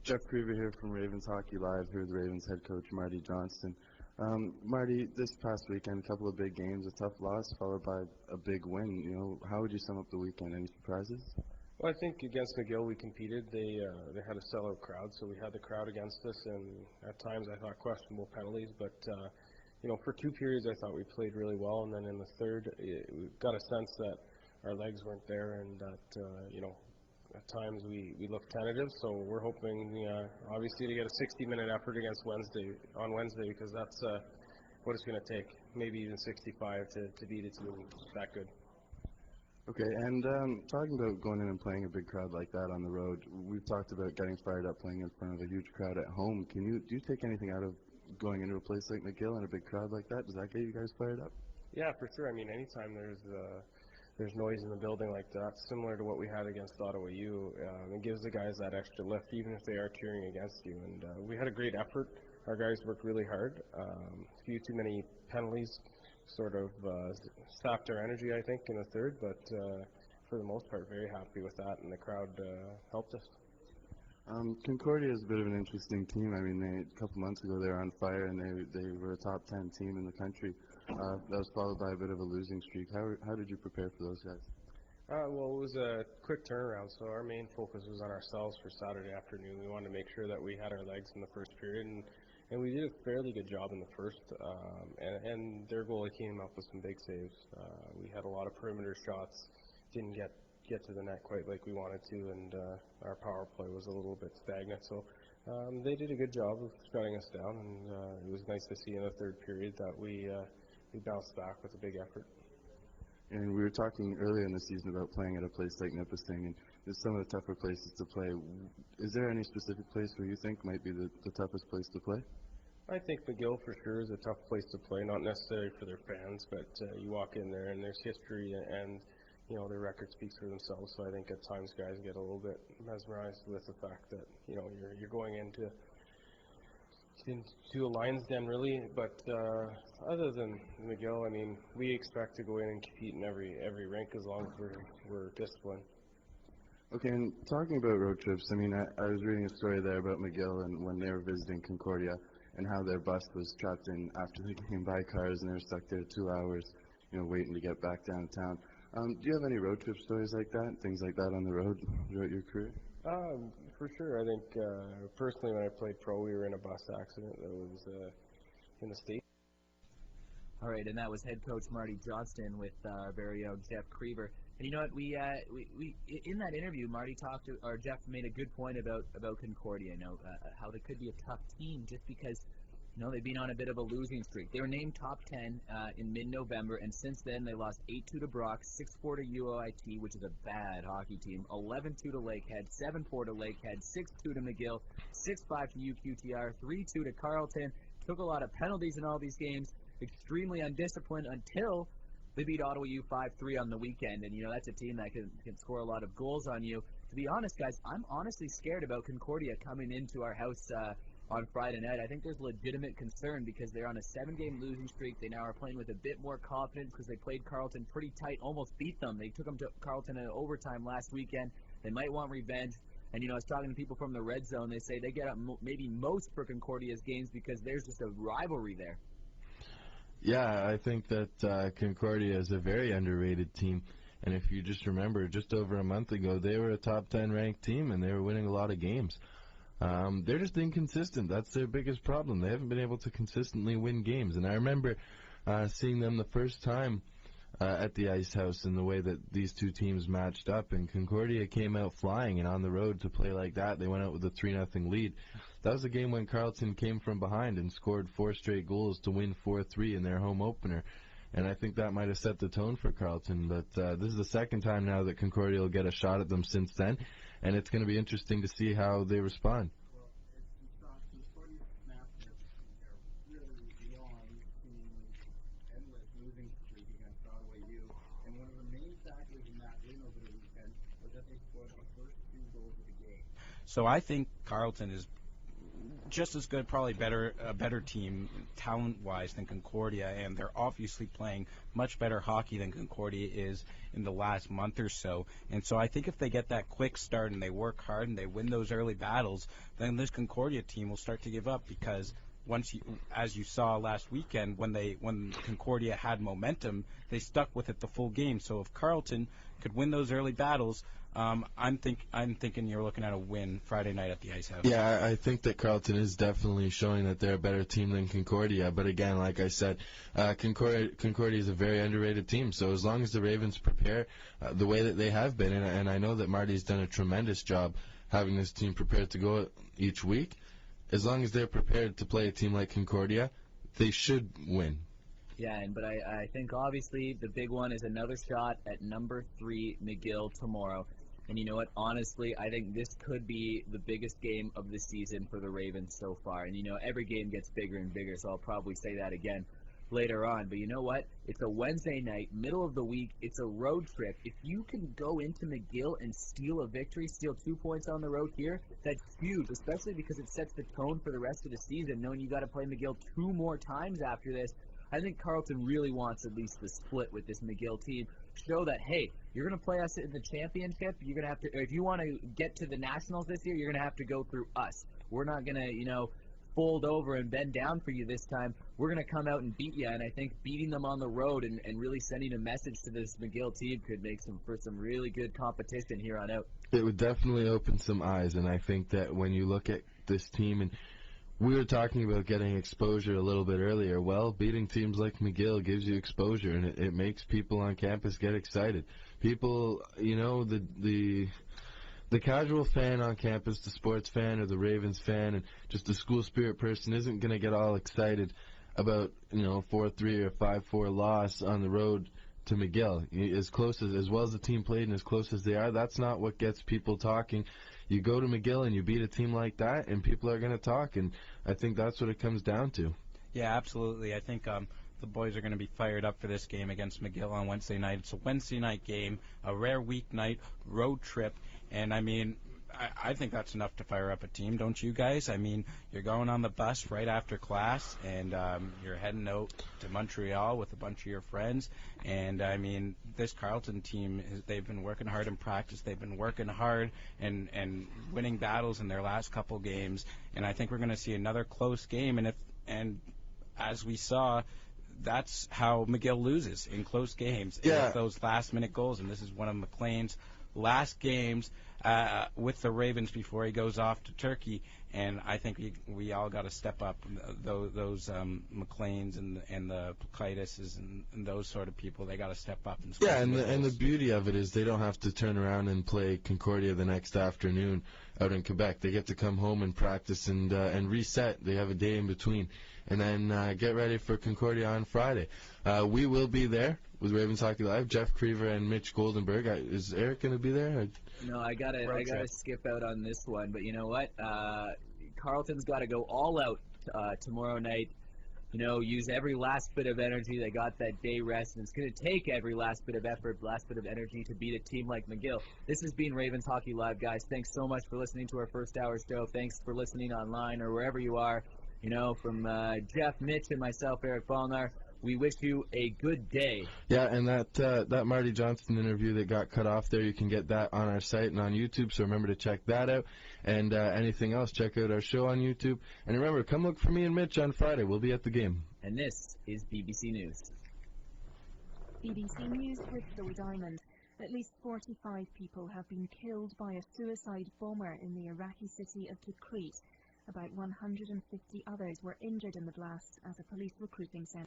Jeff Krever here from Ravens Hockey Live, here with Ravens head coach Marty Johnston. Marty, this past weekend, a couple of big games, a tough loss followed by a big win. How would you sum up the weekend? Any surprises? Well, I think against McGill we competed. They had a sellout crowd, so we had the crowd against us, and at times I thought questionable penalties. But for 2 periods I thought we played really well, and then in the third we got a sense that our legs weren't there, and that at times we looked tentative. So we're hoping obviously to get a 60-minute effort against Wednesday because that's what it's going to take. Maybe even 65 to beat a team that good. Okay, and talking about going in and playing a big crowd like that on the road, we've talked about getting fired up playing in front of a huge crowd at home. Do you take anything out of going into a place like McGill and a big crowd like that? Does that get you guys fired up? Yeah, for sure. I mean, anytime there's noise in the building like that, similar to what we had against Ottawa U, it gives the guys that extra lift, even if they are cheering against you. And we had a great effort. Our guys worked really hard. A few too many penalties sort of sapped our energy, I think, in the third, but for the most part, very happy with that, and the crowd helped us. Concordia is a bit of an interesting team. I mean, a couple months ago they were on fire, and they were a top 10 team in the country. That was followed by a bit of a losing streak. How did you prepare for those guys? Well, it was a quick turnaround, so our main focus was on ourselves for Saturday afternoon. We wanted to make sure that we had our legs in the first period, and we did a fairly good job in the first, and their goalie came up with some big saves. We had a lot of perimeter shots, didn't get to the net quite like we wanted to, and our power play was a little bit stagnant. So they did a good job of shutting us down, and it was nice to see in the third period that we bounced back with a big effort. And we were talking earlier in the season about playing at a place like Nipissing, and there's some of the tougher places to play. Is there any specific place where you think might be the toughest place to play? I think McGill for sure is a tough place to play, not necessarily for their fans, but you walk in there and there's history, and their record speaks for themselves. So I think at times guys get a little bit mesmerized with the fact that you're going into a Lions Den, really. But other than McGill, I mean, we expect to go in and compete in every rink as long as we're disciplined. Okay, and talking about road trips, I mean, I was reading a story there about McGill and when they were visiting Concordia and how their bus was trapped in after the game by cars, and they were stuck there 2 hours, waiting to get back downtown. Do you have any road trip stories like that, things like that on the road throughout your career? For sure. I think personally when I played pro, we were in a bus accident that was in the States. All right, and that was head coach Marty Johnston with our very own Jeff Krever. And you know what? We in that interview, Jeff made a good point about Concordia. How they could be a tough team just because they've been on a bit of a losing streak. They were named top 10 in mid-November, and since then they lost 8-2 to Brock, 6-4 to UOIT, which is a bad hockey team, 11-2 to Lakehead, 7-4 to Lakehead, 6-2 to McGill, 6-5 to UQTR, 3-2 to Carleton. Took a lot of penalties in all these games, extremely undisciplined until they beat Ottawa U 5-3 on the weekend. And, that's a team that can score a lot of goals on you. To be honest, guys, I'm honestly scared about Concordia coming into our house on Friday night. I think there's legitimate concern because they're on a 7-game losing streak. They now are playing with a bit more confidence because they played Carleton pretty tight, almost beat them. They took them to Carleton in overtime last weekend. They might want revenge. And, I was talking to people from the red zone. They say they get up maybe most for Concordia's games because there's just a rivalry there. Yeah, I think that Concordia is a very underrated team. And if you just remember, just over a month ago, they were a top 10 ranked team, and they were winning a lot of games. They're just inconsistent. That's their biggest problem. They haven't been able to consistently win games. And I remember seeing them the first time at the Ice House and the way that these two teams matched up. And Concordia came out flying, and on the road to play like that, they went out with a 3-0 lead. That was a game when Carleton came from behind and scored 4 straight goals to win 4-3 in their home opener. And I think that might have set the tone for Carleton. But this is the second time now that Concordia will get a shot at them since then, and it's going to be interesting to see how they respond. Well, Concordia's massive. They're really long, seemingly endless losing streak against Ottawa U. And one of the main factors in that win over the weekend was that they scored the first 2 goals of the game. So I think Carleton is just as good, probably a better team talent-wise than Concordia, and they're obviously playing much better hockey than Concordia is in the last month or so. And so I think if they get that quick start and they work hard and they win those early battles, then this Concordia team will start to give up, because as you saw last weekend, when Concordia had momentum, they stuck with it the full game. So if Carleton could win those early battles, I'm thinking you're looking at a win Friday night at the Ice House. Yeah, I think that Carleton is definitely showing that they're a better team than Concordia. But again, like I said, Concordia is a very underrated team. So as long as the Ravens prepare the way that they have been, and I know that Marty's done a tremendous job having this team prepared to go each week, as long as they're prepared to play a team like Concordia, they should win. Yeah, but I think obviously the big one is another shot at number 3 McGill tomorrow. And you know what? Honestly, I think this could be the biggest game of the season for the Ravens so far. And you know, every game gets bigger and bigger, so I'll probably say that again later on. But you know what? It's a Wednesday night, middle of the week. It's a road trip. If you can go into McGill and steal a victory, steal 2 points on the road here, that's huge, especially because it sets the tone for the rest of the season, knowing you got to play McGill 2 more times after this. I think Carleton really wants at least the split with this McGill team. Show that, hey, you're going to play us in the championship. You're going to have to, if you want to get to the Nationals this year, you're going to have to go through us. We're not going to, fold over and bend down for you this time. We're going to come out and beat you. And I think beating them on the road and really sending a message to this McGill team could make for some really good competition here on out. It would definitely open some eyes, and I think that when you look at this team, and we were talking about getting exposure a little bit earlier. Well, beating teams like McGill gives you exposure, and it makes people on campus get excited. People, the casual fan on campus, the sports fan or the Ravens fan, and just the school spirit person isn't going to get all excited about 4-3 or 5-4 loss on the road to McGill. As well as the team played and as close as they are, that's not what gets people talking. You go to McGill and you beat a team like that, and people are going to talk, and I think that's what it comes down to. Yeah, absolutely. I think the boys are going to be fired up for this game against McGill on Wednesday night. It's a Wednesday night game, a rare weeknight road trip, and I think that's enough to fire up a team, don't you guys? I mean, you're going on the bus right after class, and you're heading out to Montreal with a bunch of your friends. And, I mean, this Carleton team, they've been working hard in practice. They've been working hard and winning battles in their last couple games. And I think we're going to see another close game. And as we saw, that's how McGill loses in close games. Yeah. With those last-minute goals. And this is one of McLean's last games with the Ravens before he goes off to Turkey, and I think we all got to step up. Those McLeans and the Plukitis and those sort of people, they got to step up. And and the beauty of it is they don't have to turn around and play Concordia the next afternoon out in Quebec. They get to come home and practice and reset. They have a day in between, and then get ready for Concordia on Friday. We will be there with Ravens Hockey Live. Jeff Krever and Mitch Goldenberg. Is Eric going to be there? No, I gotta skip out on this one. But you know what? Carleton's got to go all out tomorrow night. Use every last bit of energy. They got that day rest, and it's going to take every last bit of effort, last bit of energy to beat a team like McGill. This has been Ravens Hockey Live, guys. Thanks so much for listening to our first hour show. Thanks for listening online or wherever you are. From Jeff, Mitch, and myself, Eric Balnar. We wish you a good day. Yeah, and that Marty Johnston interview that got cut off there, you can get that on our site and on YouTube, so remember to check that out. And anything else, check out our show on YouTube. And remember, come look for me and Mitch on Friday. We'll be at the game. And this is BBC News. BBC News with Zoe Diamond. At least 45 people have been killed by a suicide bomber in the Iraqi city of Tikrit. About 150 others were injured in the blast as a police recruiting centre